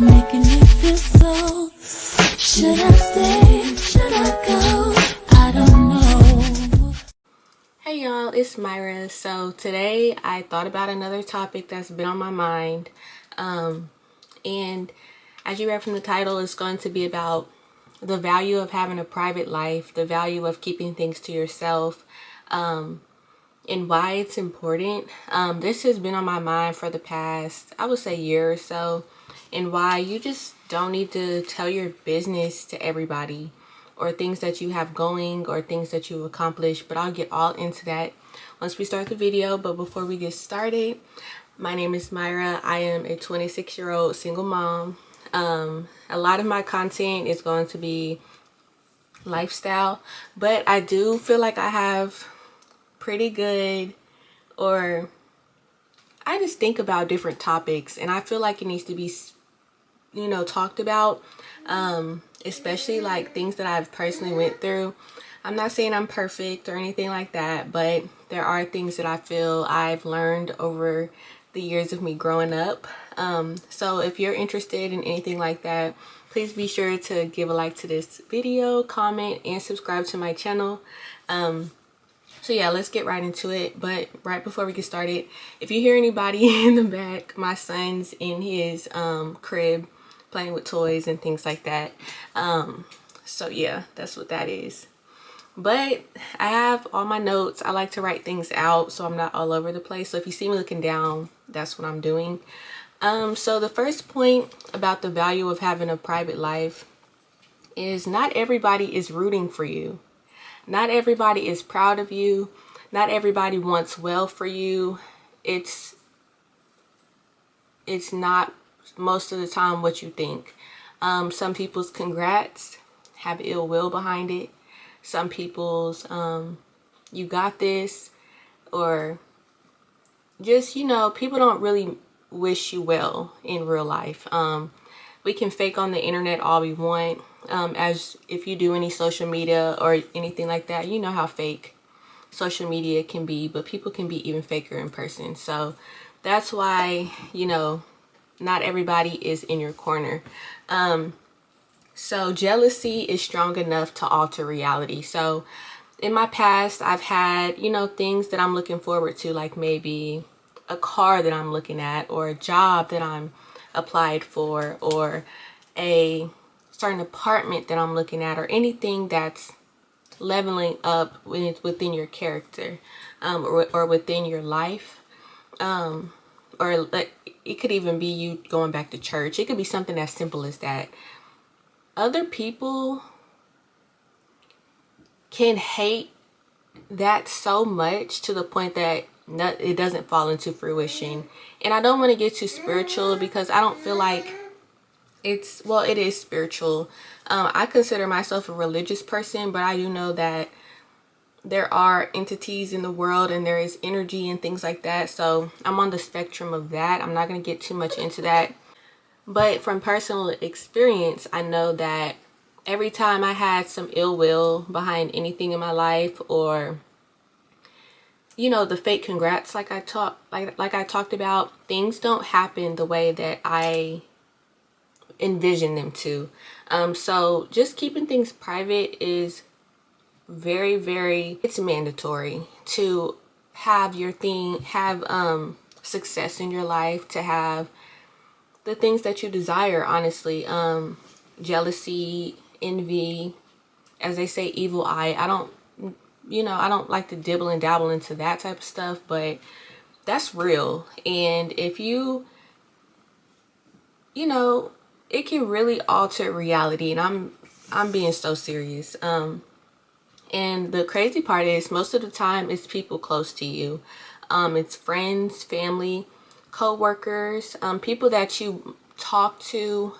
making me feel so. Should I stay? Should I go? I don't know. Hey y'all, it's Myra. So today I thought about another topic that's been on my mind. And as you read from the title, it's going to be about the value of having a private life, the value of keeping things to yourself, and why it's important. This has been on my mind for the past, I would say, year or so, and why you just don't need to tell your business to everybody, or things that you have going, or things that you've accomplished. But I'll get all into that once we start the video. But before we get started, my name is Myra. I am a 26-year-old single mom. A lot of my content is going to be lifestyle, but I do feel like I have pretty good, or I just think about different topics, and I feel like it needs to be, talked about, especially like things that I've personally went through. I'm not saying I'm perfect or anything like that, but there are things that I feel I've learned over the years of me growing up. So if you're interested in anything like that, please be sure to give a like to this video, comment, and subscribe to my channel. So yeah, let's get right into it. But right before we get started, if you hear anybody in the back, my son's in his crib playing with toys and things like that. So yeah, that's what that is. But I have all my notes. I like to write things out so I'm not all over the place. So if you see me looking down, that's what I'm doing. So the first point about the value of having a private life is not everybody is rooting for you. Not everybody is proud of you. Not everybody wants well for you. It's not most of the time what you think. Some people's congrats have ill will behind it. Some people's you got this, or just, people don't really wish you well in real life. We can fake on the internet all we want. As if you do any social media or anything like that, you know how fake social media can be, but people can be even faker in person. So that's why, not everybody is in your corner. So jealousy is strong enough to alter reality. So in my past, I've had, things that I'm looking forward to, like maybe a car that I'm looking at, or a job that I'm applied for, or a certain apartment that I'm looking at, or anything that's leveling up within your character, or within your life, or it could even be you going back to church. It could be something as simple as that. Other people can hate that so much to the point that it doesn't fall into fruition. And I don't want to get too spiritual, because I don't feel like it is spiritual. I consider myself a religious person, but I do know that there are entities in the world and there is energy and things like that. So I'm on the spectrum of that. I'm not going to get too much into that. But from personal experience, I know that every time I had some ill will behind anything in my life, or the fake congrats, like I talked about, things don't happen the way that I envision them to. So just keeping things private is very, very, it's mandatory to have success in your life, to have the things that you desire, honestly. Jealousy, envy, as they say, evil eye. I don't like to dibble and dabble into that type of stuff, but that's real. And if it can really alter reality. And I'm being so serious. And the crazy part is, most of the time it's people close to you. It's friends, family, co-workers, people that you talk to,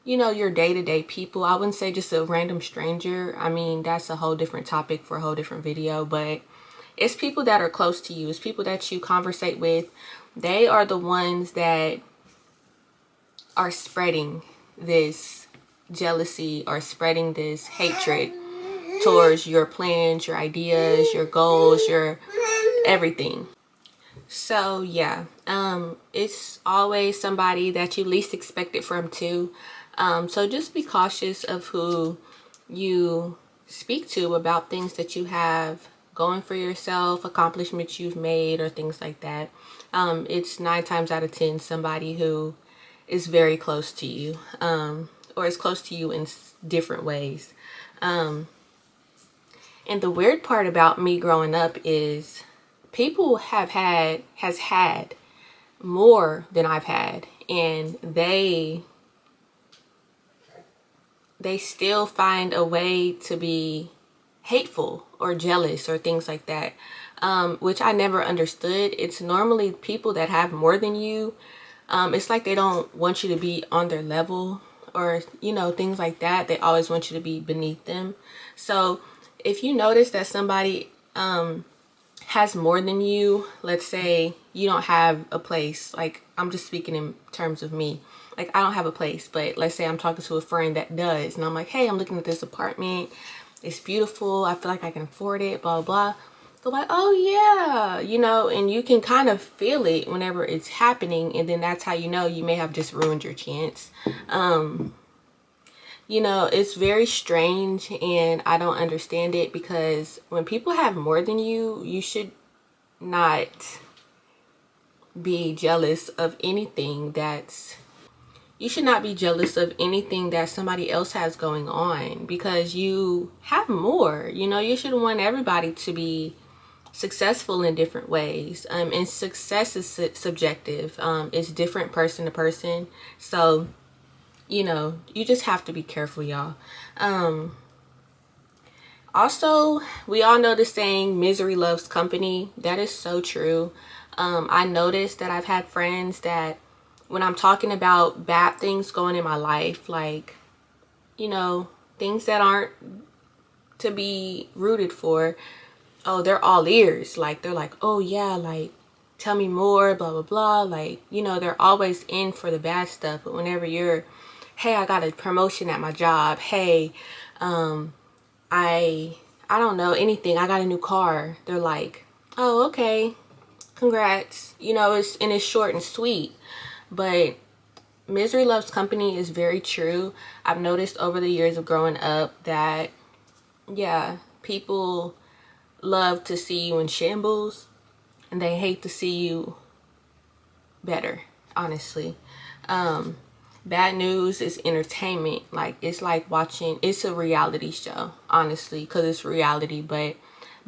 your day-to-day people. I wouldn't say just a random stranger. I mean, that's a whole different topic for a whole different video, but it's people that are close to you. It's people that you conversate with. They are the ones that are spreading this jealousy, or spreading this hatred towards your plans, your ideas, your goals, your everything. So yeah, it's always somebody that you least expect it from too. So just be cautious of who you speak to about things that you have going for yourself, accomplishments you've made, or things like that. It's 9 times out of 10 somebody who is very close to you, or is close to you in different ways. And the weird part about me growing up is people has had more than I've had, and they still find a way to be hateful or jealous or things like that, which I never understood. It's normally people that have more than you. It's like they don't want you to be on their level, or things like that. They always want you to be beneath them. So if you notice that somebody has more than you, let's say you don't have a place, like I'm just speaking in terms of me, like I don't have a place, but let's say I'm talking to a friend that does, and I'm like, hey, I'm looking at this apartment, it's beautiful, I feel like I can afford it, blah blah. They're like, oh yeah, and you can kind of feel it whenever it's happening, and then that's how you know you may have just ruined your chance. It's very strange, and I don't understand it, because when people have more than you should not be jealous of anything that somebody else has going on, because you have more. You should want everybody to be successful in different ways, and success is subjective. It's different person to person, so you just have to be careful, y'all. Also, we all know the saying, misery loves company. That is so true. I noticed that I've had friends that when I'm talking about bad things going in my life, like, things that aren't to be rooted for, oh, they're all ears. Like, they're like, oh yeah, like, tell me more, blah, blah, blah. Like, they're always in for the bad stuff. But whenever you're, hey, I got a promotion at my job. Hey, I don't know anything. I got a new car. They're like, oh, okay, congrats. It's short and sweet. But misery loves company is very true. I've noticed over the years of growing up that, yeah, people love to see you in shambles, and they hate to see you better, honestly. Bad news is entertainment. Like, it's like watching, it's a reality show, honestly, because it's reality. But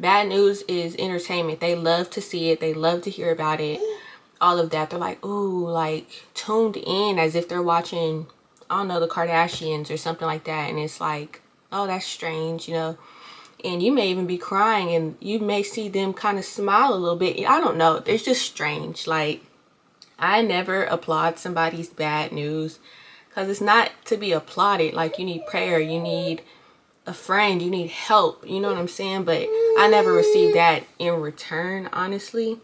bad news is entertainment. They love to see it. They love to hear about it. All of that. They're like, ooh, like tuned in as if they're watching, I don't know, the Kardashians or something like that. And it's like, oh, that's strange, And you may even be crying, and you may see them kind of smile a little bit. I don't know. It's just strange. Like, I never applaud somebody's bad news, because it's not to be applauded. Like, you need prayer, you need a friend, you need help, you know what I'm saying? But I never received that in return, honestly.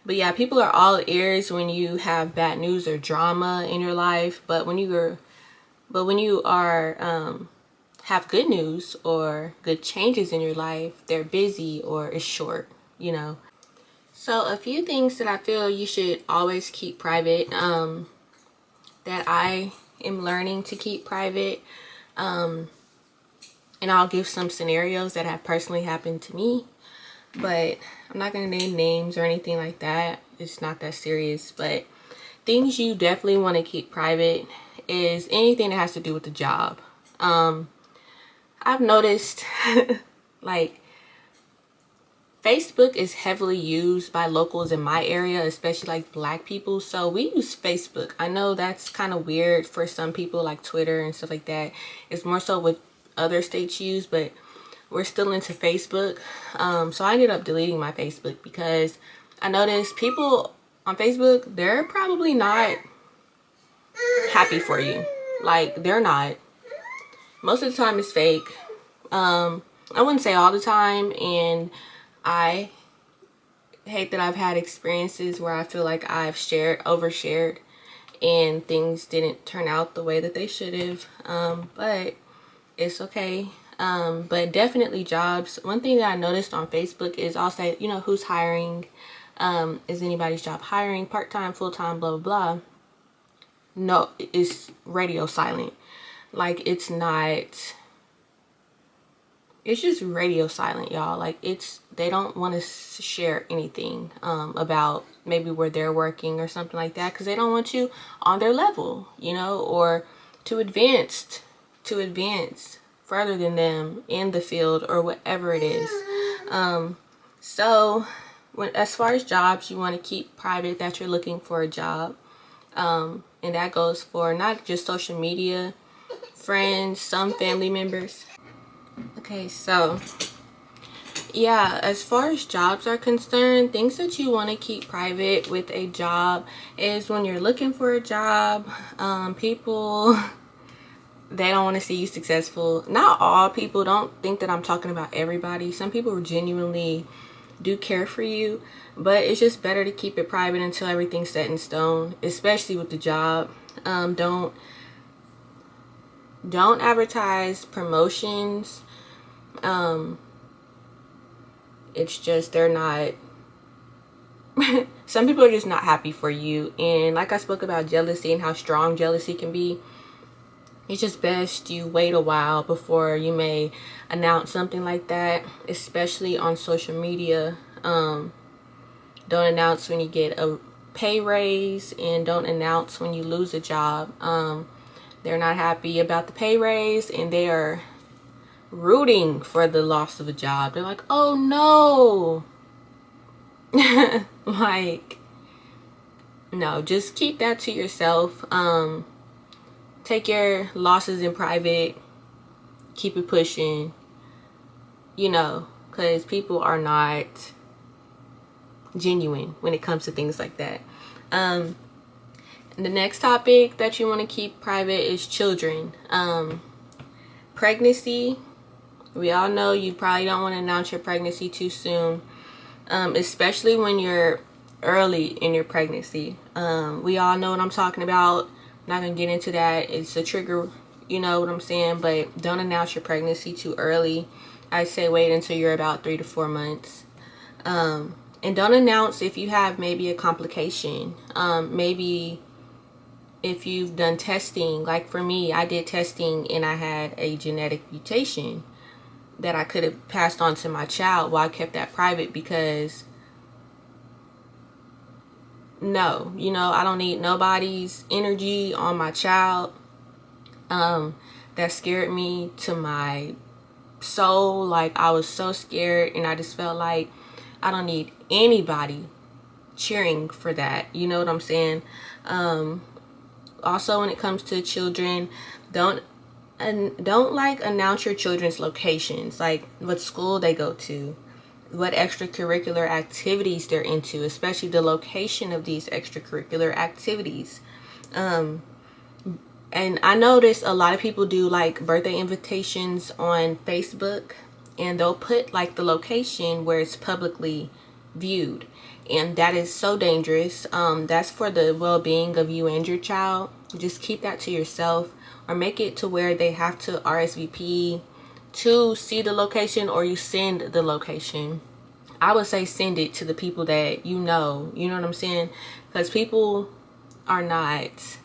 But yeah, people are all ears when you have bad news or drama in your life. But when you are have good news or good changes in your life, they're busy or it's short. So a few things that I feel you should always keep private, that I am learning to keep private. And I'll give some scenarios that have personally happened to me, but I'm not going to name names or anything like that. It's not that serious. But things you definitely want to keep private is anything that has to do with the job. I've noticed like Facebook is heavily used by locals in my area, especially like Black people. So we use Facebook. I know that's kind of weird for some people, like Twitter and stuff like that. It's more so what other states use, but we're still into Facebook. So I ended up deleting my Facebook, because I noticed people on Facebook, they're probably not happy for you. Like, they're not. Most of the time it's fake. I wouldn't say all the time, and I hate that I've had experiences where I feel like I've overshared, and things didn't turn out the way that they should have. But it's okay. But definitely jobs. One thing that I noticed on Facebook is I'll say, you know, who's hiring? Is anybody's job hiring? Part-time, full-time, blah, blah, blah. No, it's radio silent. Like, it's not, it's just radio silent, y'all. Like, they don't want to share anything about maybe where they're working or something like that, because they don't want you on their level, you know, or to advance further than them in the field or whatever it is. So as far as jobs, you want to keep private that you're looking for a job. And that goes for not just social media, friends, some family members. Okay, so yeah, as far as jobs are concerned, things that you want to keep private with a job is when you're looking for a job, people, they don't want to see you successful. Not all people, don't think that I'm talking about everybody. Some people genuinely do care for you, but it's just better to keep it private until everything's set in stone, especially with the job. Don't advertise promotions. It's just, they're not some people are just not happy for you. And like I spoke about jealousy and how strong jealousy can be, it's just best you wait a while before you may announce something like that, especially on social media. Don't announce when you get a pay raise, and don't announce when you lose a job. They're not happy about the pay raise, and they are rooting for the loss of a job. They're like, oh no. Like, no, just keep that to yourself. Take your losses in private, keep it pushing, you know, because people are not genuine when it comes to things like that. The next topic that you want to keep private is children. Pregnancy. We all know you probably don't want to announce your pregnancy too soon, especially when you're early in your pregnancy. We all know what I'm talking about. I'm not going to get into that. It's a trigger, you know what I'm saying, but don't announce your pregnancy too early. I say wait until you're about 3 to 4 months. And don't announce if you have maybe a complication. Maybe if you've done testing, like for me, I did testing and I had a genetic mutation that I could have passed on to my child. Well, I kept that private because no, you know, I don't need nobody's energy on my child. That scared me to my soul. Like, I was so scared, and I just felt like I don't need anybody cheering for that. You know what I'm saying? Also, when it comes to children, don't like announce your children's locations, like what school they go to, what extracurricular activities they're into, especially the location of these extracurricular activities. And I notice a lot of people do like birthday invitations on Facebook, and they'll put like the location where it's publicly viewed, and that is so dangerous. That's for the well-being of you and your child. Just keep that to yourself, or make it to where they have to RSVP to see the location, or you send the location. I would say send it to the people that you know what I'm saying, because people are not,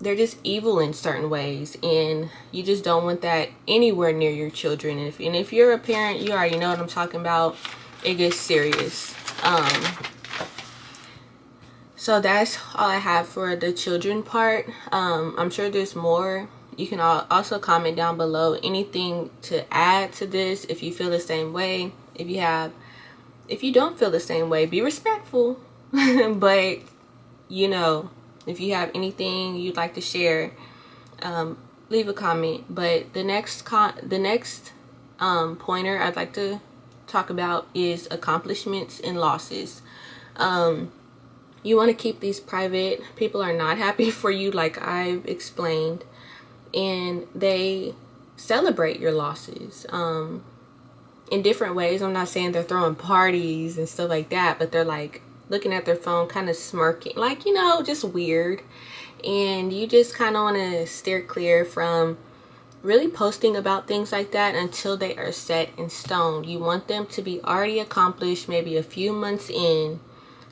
they're just evil in certain ways, and you just don't want that anywhere near your children. And if you're a parent, you already know what I'm talking about. It gets serious. So that's all I have for the children part. I'm sure there's more. You can also comment down below anything to add to this if you feel the same way. If you don't feel the same way, be respectful. But, you know, if you have anything you'd like to share, leave a comment. But the next pointer I'd like to talk about is accomplishments and losses. You want to keep these private. People are not happy for you, like I've explained, and they celebrate your losses in different ways. I'm not saying they're throwing parties and stuff like that, but they're like looking at their phone, kind of smirking, like, you know, just weird. And you just kind of want to steer clear from really posting about things like that until they are set in stone. You want them to be already accomplished, maybe a few months in,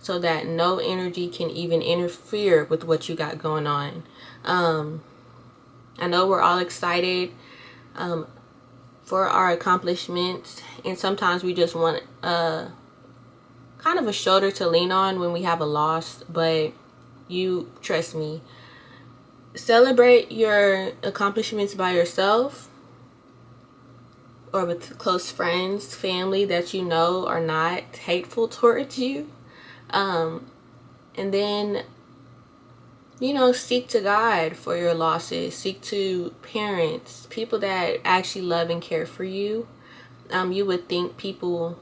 so that no energy can even interfere with what you got going on. I know we're all excited for our accomplishments, and sometimes we just want kind of a shoulder to lean on when we have a loss, but you trust me, celebrate your accomplishments by yourself or with close friends, family that you know are not hateful towards you. And then, seek to God for your losses. Seek to parents, people that actually love and care for you. You would think people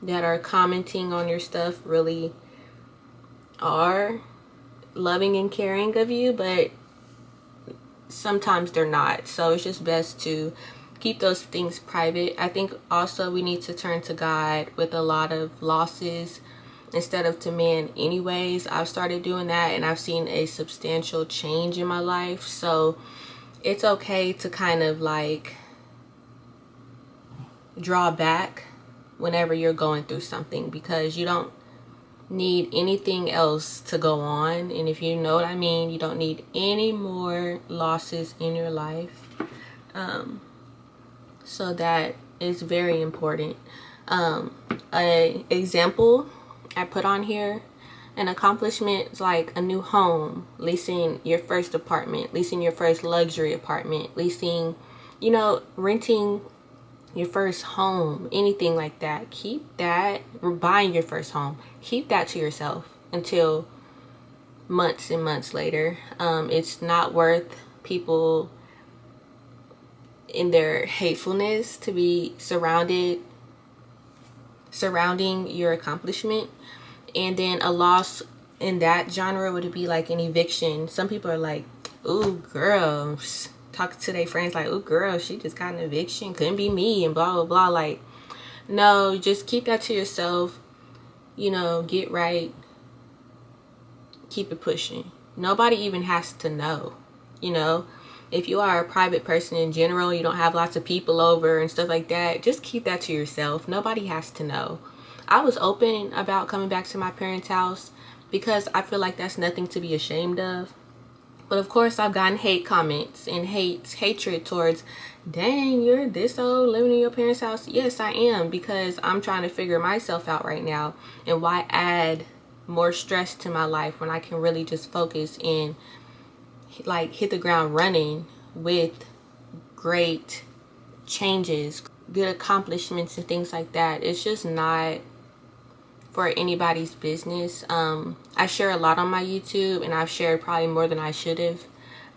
that are commenting on your stuff really are loving and caring of you, but sometimes they're not. So it's just best to keep those things private. I think also we need to turn to God with a lot of losses instead of to man anyways. I've started doing that, and I've seen a substantial change in my life. So it's okay to kind of like draw back whenever you're going through something, because you don't need anything else to go on. And if you know what I mean, you don't need any more losses in your life. So that is very important. An example I put on here, an accomplishment is like a new home, leasing your first apartment, leasing your first luxury apartment, leasing, renting your first home, anything like that. Keep that, buying your first home, keep that to yourself until months and months later. It's not worth people in their hatefulness to be surrounding your accomplishment. And then a loss in that genre would be like an eviction. Some people are like, ooh, girls, talking to their friends like, ooh, girl, she just got an eviction, couldn't be me, and blah blah blah. Like, no, just keep that to yourself. Get right, keep it pushing. Nobody even has to know. If you are a private person in general, you don't have lots of people over and stuff like that, just keep that to yourself. Nobody has to know. I was open about coming back to my parents' house because I feel like that's nothing to be ashamed of. But of course, I've gotten hate comments and hatred towards, dang, you're this old living in your parents' house. Yes, I am, because I'm trying to figure myself out right now. And why add more stress to my life when I can really just focus and like hit the ground running with great changes, good accomplishments and things like that. It's just not for anybody's business. I share a lot on my YouTube, and I've shared probably more than I should have.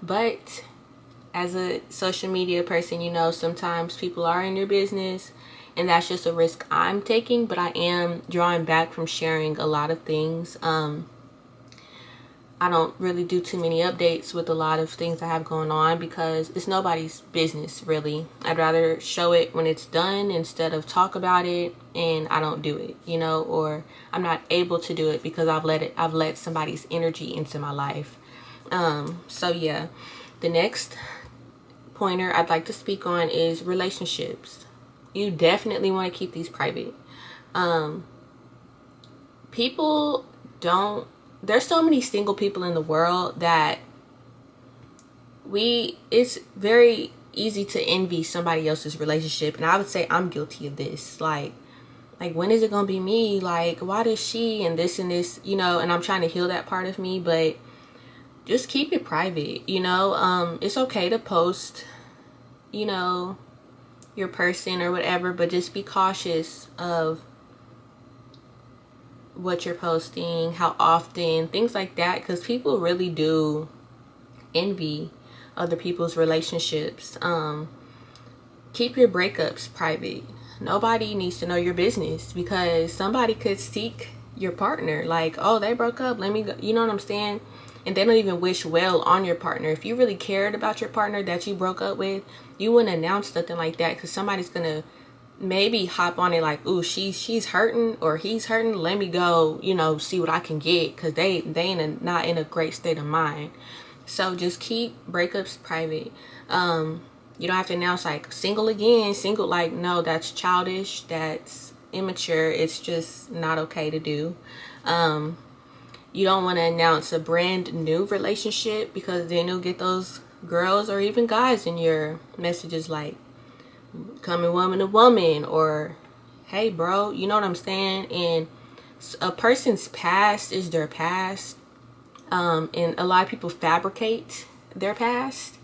But as a social media person, sometimes people are in your business, and that's just a risk I'm taking. But I am drawing back from sharing a lot of things. I don't really do too many updates with a lot of things I have going on because it's nobody's business, really. I'd rather show it when it's done instead of talk about it, and I don't do it, or I'm not able to do it because I've let somebody's energy into my life. So yeah, the next pointer I'd like to speak on is relationships. You definitely want to keep these private. There's so many single people in the world that it's very easy to envy somebody else's relationship. And I would say I'm guilty of this. Like when is it going to be me? Like, why does she and this, and and I'm trying to heal that part of me, but just keep it private. It's okay to post, your person or whatever, but just be cautious of what you're posting, how often, things like that, because people really do envy other people's relationships. Keep your breakups private. Nobody needs to know your business, because somebody could seek your partner like, oh, they broke up, let me go, you know what I'm saying? And they don't even wish well on your partner. If you really cared about your partner that you broke up with, you wouldn't announce something like that, because somebody's gonna maybe hop on it like, ooh, she's hurting or he's hurting, let me go, see what I can get, because they not in a great state of mind. So just keep breakups private. You don't have to announce like single again, single, like, no, that's childish, that's immature, it's just not okay to do. You don't want to announce a brand new relationship, because then you'll get those girls or even guys in your messages like, coming woman to woman, or hey bro, you know what I'm saying? And a person's past is their past, and a lot of people fabricate their past.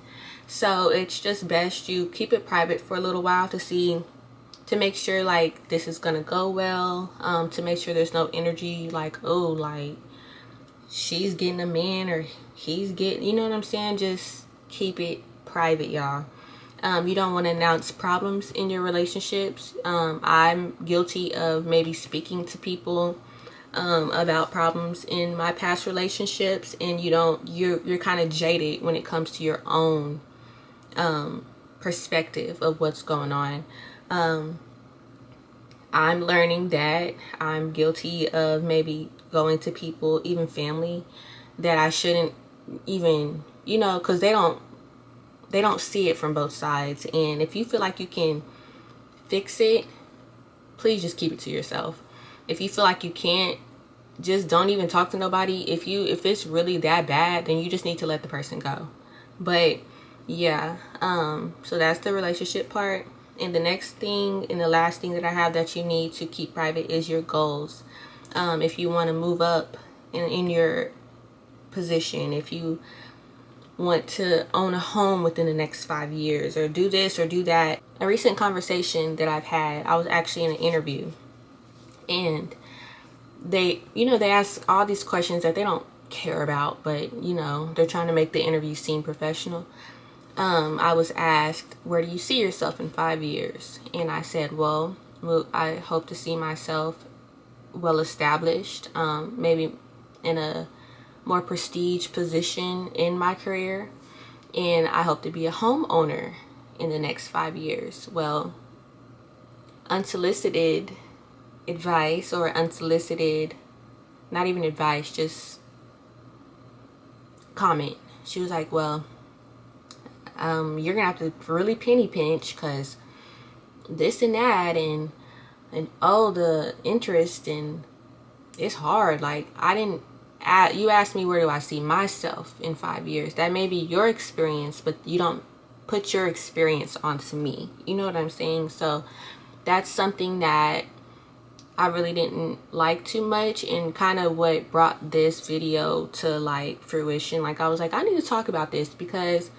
So it's just best you keep it private for a little while to make sure like this is gonna go well, to make sure there's no energy like, oh, like she's getting a man or he's getting, you know what I'm saying? Just keep it private, y'all. You don't want to announce problems in your relationships. I'm guilty of maybe speaking to people about problems in my past relationships, and you're kind of jaded when it comes to your own perspective of what's going on. I'm learning that I'm guilty of maybe going to people, even family, that I shouldn't even, because they don't see it from both sides. And if you feel like you can fix it, please just keep it to yourself. If you feel like you can't, just don't even talk to nobody. If it's really that bad, then you just need to let the person go. But yeah, so that's the relationship part. And the next thing and the last thing that I have that you need to keep private is your goals. If you want to move up in your position, if you want to own a home within the next 5 years, or do this or do that. A recent conversation that I've had, I was actually in an interview, and they ask all these questions that they don't care about, but they're trying to make the interview seem professional. I was asked, where do you see yourself in 5 years? And I said, well, I hope to see myself well established, maybe in a more prestige position in my career, and I hope to be a homeowner in the next 5 years. Well, unsolicited advice, or unsolicited, not even advice, just comment. She was like, well, you're gonna have to really penny pinch, because this and that, and oh, the interest, and it's hard. Like, you asked me, where do I see myself in 5 years? That may be your experience, but you don't put your experience onto me. You know what I'm saying? So that's something that I really didn't like too much, and kind of what brought this video to like fruition. Like, I was like, I need to talk about this, because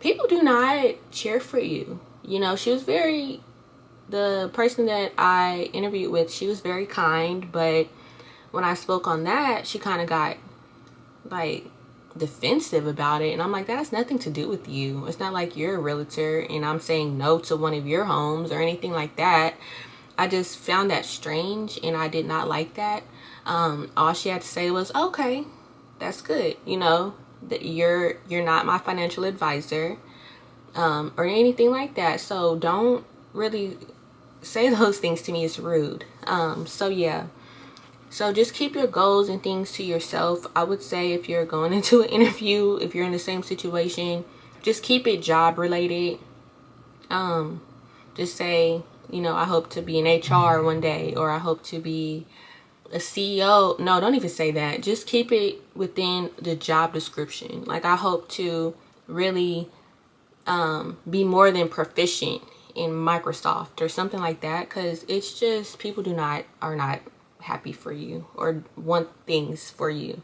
people do not cheer for you. The person that I interviewed with, she was very kind, but when I spoke on that, she kind of got like defensive about it. And I'm like, that has nothing to do with you. It's not like you're a realtor and I'm saying no to one of your homes or anything like that. I just found that strange, and I did not like that. All she had to say was, okay, that's good. That you're not my financial advisor, or anything like that. So don't really say those things to me. It's rude. So yeah. So just keep your goals and things to yourself. I would say if you're going into an interview, if you're in the same situation, just keep it job related. Just say, I hope to be in HR one day, or I hope to be a CEO. No, don't even say that. Just keep it within the job description. Like, I hope to really be more than proficient in Microsoft or something like that, because it's just, people are not happy for you or want things for you.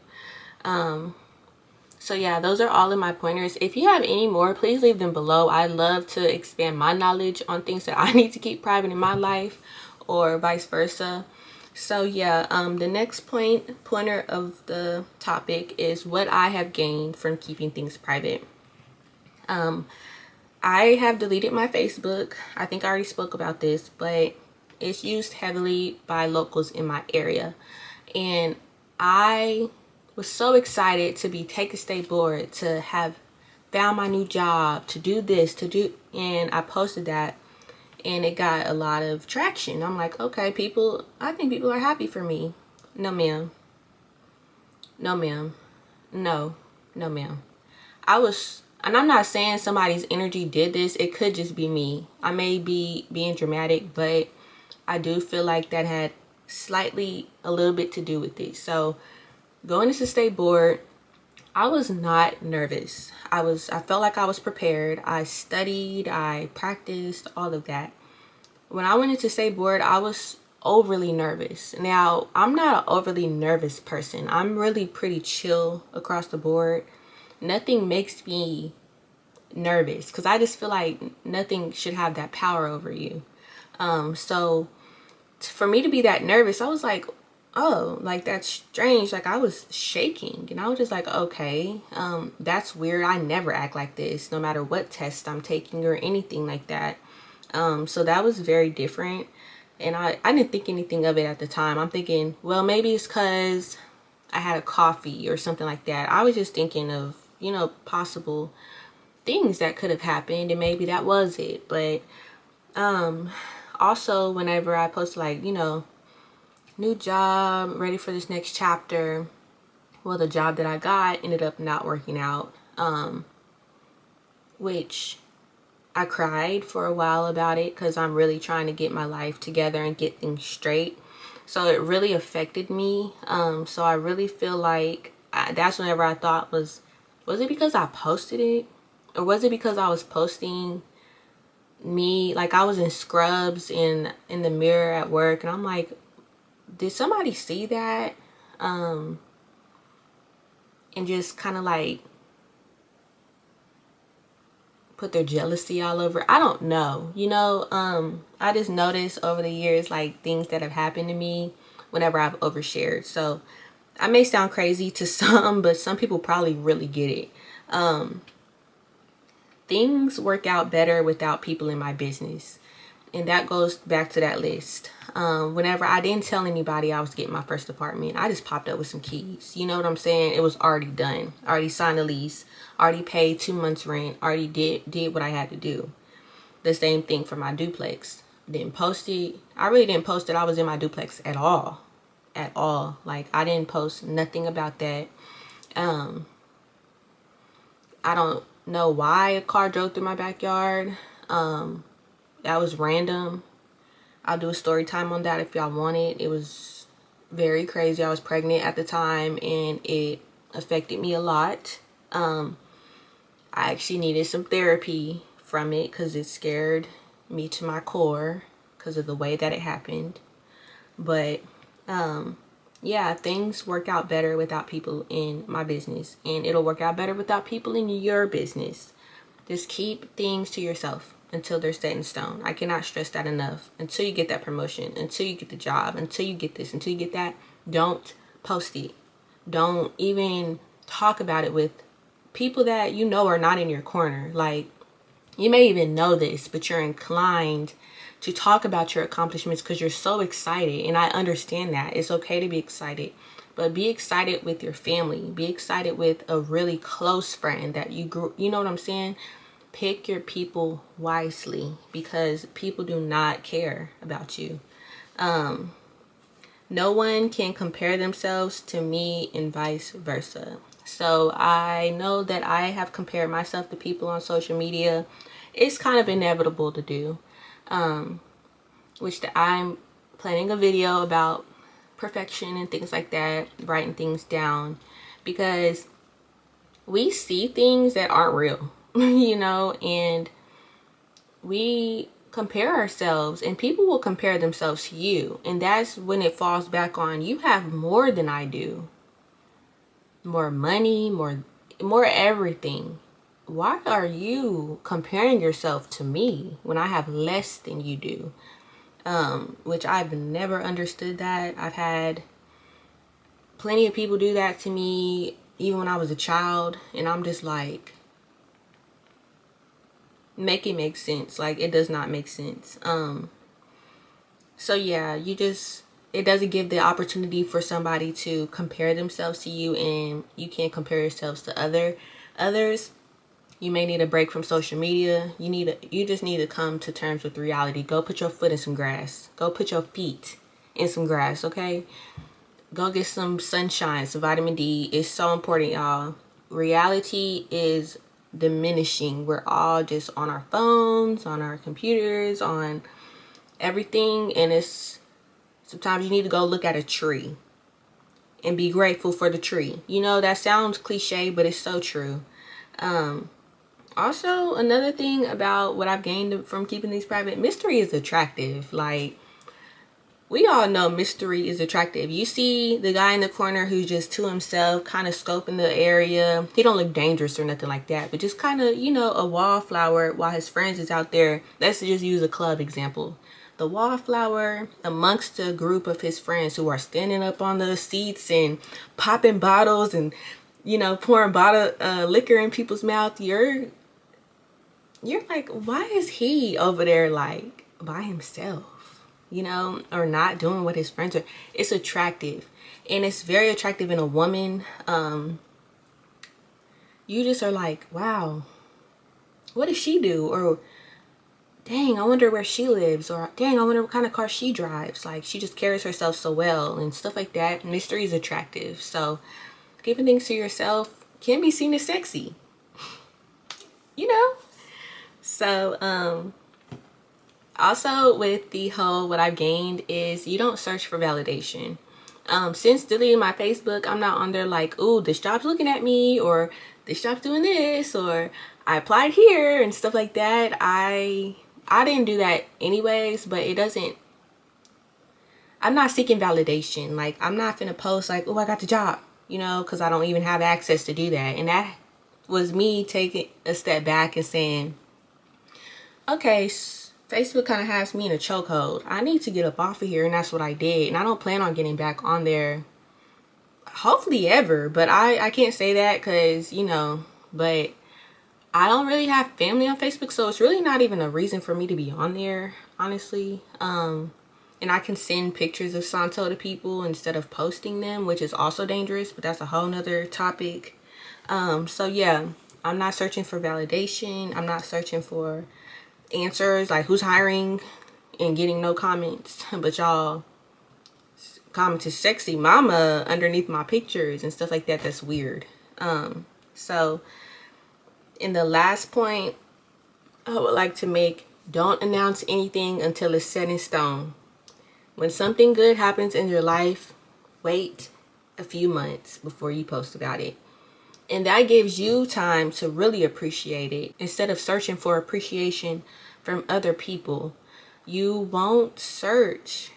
So yeah, those are all of my pointers. If you have any more, please leave them below. I'd love to expand my knowledge on things that I need to keep private in my life, or vice versa. So yeah, the next pointer of the topic is what I have gained from keeping things private. I have deleted my Facebook. I think I already spoke about this, but it's used heavily by locals in my area. And I was so excited to be take a stay board, to have found my new job, to do this, and I posted that, and it got a lot of traction. I'm like, okay, I think people are happy for me. No, ma'am. No, ma'am. No, ma'am. I was and I'm not saying somebody's energy did this. It could just be me. I may be being dramatic, but I do feel like that had slightly a little bit to do with it. So going into state board, I was not nervous. I felt like I was prepared. I studied, I practiced, all of that. When I went into state board, I was overly nervous. Now, I'm not an overly nervous person. I'm really pretty chill across the board. Nothing makes me nervous because I just feel like nothing should have that power over you. So for me to be that nervous, I was like, oh, like that's strange. Like I was shaking and I was just like, okay, that's weird. I never act like this, no matter what test I'm taking or anything like that. So that was very different. And I didn't think anything of it at the time. I'm thinking, well, maybe it's because I had a coffee or something like that. I was just thinking of, possible things that could have happened and maybe that was it. But also whenever I post like, new job, ready for this next chapter, well, the job that I got ended up not working out, which I cried for a while about it because I'm really trying to get my life together and get things straight. So it really affected me. So I really feel like that's whenever I thought was it because I posted it? Or was it because I was posting me, like I was in scrubs in the mirror at work and I'm like, did somebody see that? And just kind of like put their jealousy all over. I don't know. I just noticed over the years like things that have happened to me whenever I've overshared. So I may sound crazy to some, but some people probably really get it. Things work out better without people in my business. And that goes back to that list. Whenever I didn't tell anybody I was getting my first apartment, I just popped up with some keys. You know what I'm saying? It was already done. Already signed a lease. Already paid 2 months rent. Already did what I had to do. The same thing for my duplex. Didn't post it. I really didn't post that I was in my duplex at all. At all. Like I didn't post nothing about that. I don't know why a car drove through my backyard. That was random. I'll do a story time on that if y'all want it. It was very crazy. I was pregnant at the time and it affected me a lot. I actually needed some therapy from it because it scared me to my core because of the way that it happened. But yeah, things work out better without people in my business, and it'll work out better without people in your business. Just keep things to yourself until they're set in stone. I cannot stress that enough. Until you get that promotion, until you get the job, until you get this, until you get that, don't post it. Don't even talk about it with people that you know are not in your corner. Like, you may even know this, but you're inclined to talk about your accomplishments because you're so excited. And I understand that. It's okay to be excited. But be excited with your family. Be excited with a really close friend that you grew. You know what I'm saying? Pick your people wisely because people do not care about you. No one can compare themselves to me and vice versa. So I know that I have compared myself to people on social media. It's kind of inevitable to do. I'm planning a video about perfection and things like that, writing things down, because we see things that aren't real, and we compare ourselves, and people will compare themselves to you, and that's when it falls back on you have more than I do, more money, more everything. Why are you comparing yourself to me when I have less than you do? Which I've never understood that. I've had plenty of people do that to me even when I was a child, and I'm just like, make it make sense. Like, it does not make sense. So yeah, it doesn't give the opportunity for somebody to compare themselves to you, and you can't compare yourselves to others. You may need a break from social media. You just need to come to terms with reality. Go put your foot in some grass. Go put your feet in some grass, okay? Go get some sunshine, some vitamin D. It's so important, y'all. Reality is diminishing. We're all just on our phones, on our computers, on everything, and it's sometimes you need to go look at a tree and be grateful for the tree. You know, that sounds cliche, but it's so true. Also, another thing about what I've gained from keeping these private, mystery is attractive. Like, we all know mystery is attractive. You see the guy in the corner who's just to himself, kind of scoping the area. He don't look dangerous or nothing like that, but just kind of, you know, a wallflower while his friends is out there. Let's just use a club example. The wallflower amongst a group of his friends who are standing up on the seats and popping bottles and, you know, pouring liquor in people's mouth. You're like, why is he over there like by himself, you know, or not doing what his friends are? It's attractive, and it's very attractive in a woman. You just are like, wow, what does she do? Or dang, I wonder where she lives. Or dang, I wonder what kind of car she drives. Like, she just carries herself so well and stuff like that. Mystery is attractive. So giving things to yourself can be seen as sexy, you know. So also with the whole, what I've gained is you don't search for validation. Since deleting my Facebook, I'm not on there like, ooh, this job's looking at me, or this job's doing this, or I applied here and stuff like that. I didn't do that anyways, but it doesn't, I'm not seeking validation. Like, I'm not gonna post like, oh, I got the job, you know, because I don't even have access to do that. And that was me taking a step back and saying, okay, Facebook kind of has me in a chokehold. I need to get up off of here, and that's what I did. And I don't plan on getting back on there, hopefully ever. But I can't say that because, you know, but I don't really have family on Facebook, so it's really not even a reason for me to be on there, honestly. And I can send pictures of Santo to people instead of posting them, which is also dangerous, but that's a whole nother topic. So yeah, I'm not searching for validation. I'm not searching for answers like who's hiring and getting no comments, but y'all commented sexy mama underneath my pictures and stuff like that. That's weird. So in the last point I would like to make, don't announce anything until it's set in stone. When something good happens in your life, wait a few months before you post about it. And that gives you time to really appreciate it. Instead of searching for appreciation from other people, you won't search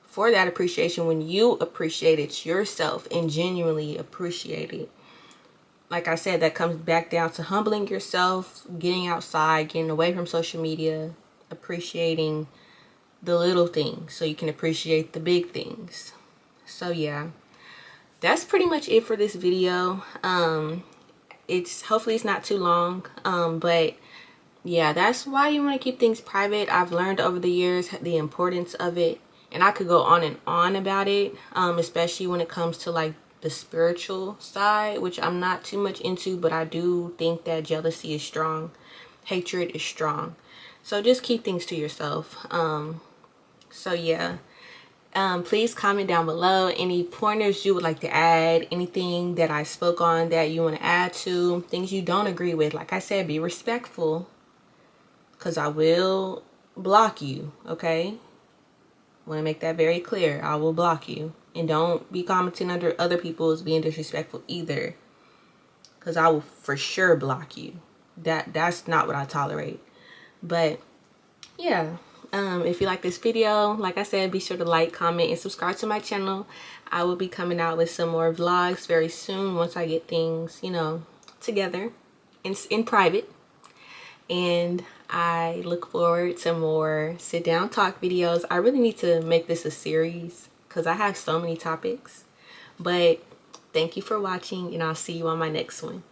for that appreciation when you appreciate it yourself and genuinely appreciate it. Like I said, that comes back down to humbling yourself, getting outside, getting away from social media, appreciating the little things so you can appreciate the big things. So yeah, that's pretty much it for this video. Hopefully it's not too long, but yeah, that's why you want to keep things private. I've learned over the years the importance of it, and I could go on and on about it, especially when it comes to like the spiritual side, which I'm not too much into, but I do think that jealousy is strong, hatred is strong. So just keep things to yourself. So yeah. Please comment down below any pointers you would like to add, anything that I spoke on that you want to add to, things you don't agree with. Like I said, be respectful, because I will block you, okay? Want to make that very clear. I will block you. And don't be commenting under other people's being disrespectful either, because I will for sure block you. That's not what I tolerate. But yeah. If you like this video, like I said, be sure to like, comment, and subscribe to my channel. I will be coming out with some more vlogs very soon once I get things, you know, together in private. And I look forward to more sit down talk videos. I really need to make this a series because I have so many topics. But thank you for watching, and I'll see you on my next one.